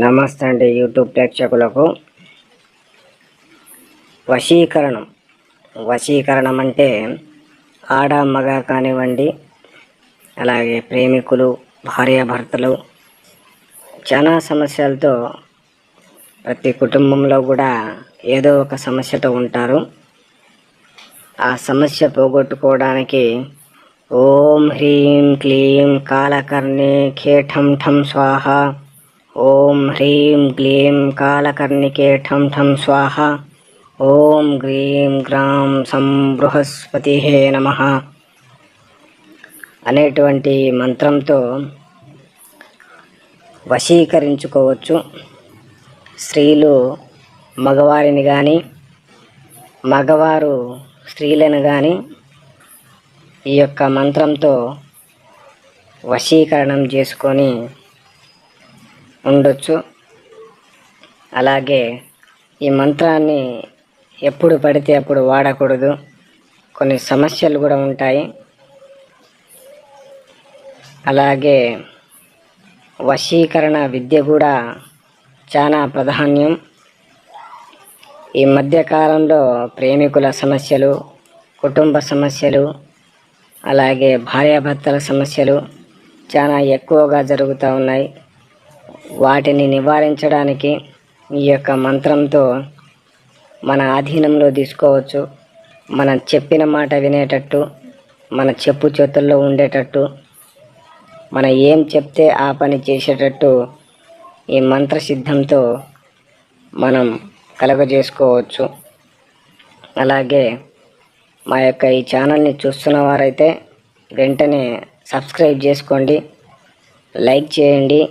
నమస్తే అండి యూట్యూబ్ ప్రేక్షకులకు. వశీకరణం అంటే ఆడ మగ కానివ్వండి, అలాగే ప్రేమికులు, భార్యాభర్తలు చాలా సమస్యలతో ప్రతి కుటుంబంలో కూడా ఏదో ఒక సమస్యతో ఉంటారు. ఆ సమస్య పోగొట్టుకోవడానికి ఓం హ్రీం క్లీం కాలకర్ణికే ఠం ఠం స్వాహ, ఓం హ్రీం క్లీం కాలకర్ణికే ఠం ఠం స్వాహ, ఓం గ్రీం గ్రాం సం బృహస్పతిహే నమః అనేటువంటి మంత్రంతో వశీకరించుకోవచ్చు. స్త్రీలు మగవారిని కానీ, మగవారు స్త్రీలను కానీ ఈ యొక్క మంత్రంతో వశీకరణం చేసుకొని ఉండొచ్చు. అలాగే ఈ మంత్రాన్ని ఎప్పుడు పడితే అప్పుడు వాడకూడదు. కొన్ని సమస్యలు కూడా ఉంటాయి. అలాగే వశీకరణ విద్య కూడా చాలా ప్రాధాన్యం. ఈ మధ్యకాలంలో ప్రేమికుల సమస్యలు, కుటుంబ సమస్యలు, అలాగే భార్యాభర్తల సమస్యలు చాలా ఎక్కువగా జరుగుతూ ఉన్నాయి. వాటిని నివారించడానికి ఈ యొక్క మంత్రంతో మన ఆధీనంలో తీసుకోవచ్చు. మనం చెప్పిన మాట వినేటట్టు, మన చెప్పు చేతుల్లో ఉండేటట్టు, మనం ఏం చెప్తే ఆ పని చేసేటట్టు ఈ మంత్రసిద్ధంతో మనం కలగజేసుకోవచ్చు. అలాగే మా యొక్క ఈ ఛానల్ని చూస్తున్న వారైతే వెంటనే సబ్స్క్రైబ్ చేసుకోండి, లైక్ చేయండి,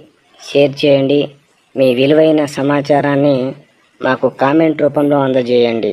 షేర్ చేయండి. మీ విలువైన సమాచారాన్ని మాకు కామెంట్ రూపంలో అందజేయండి.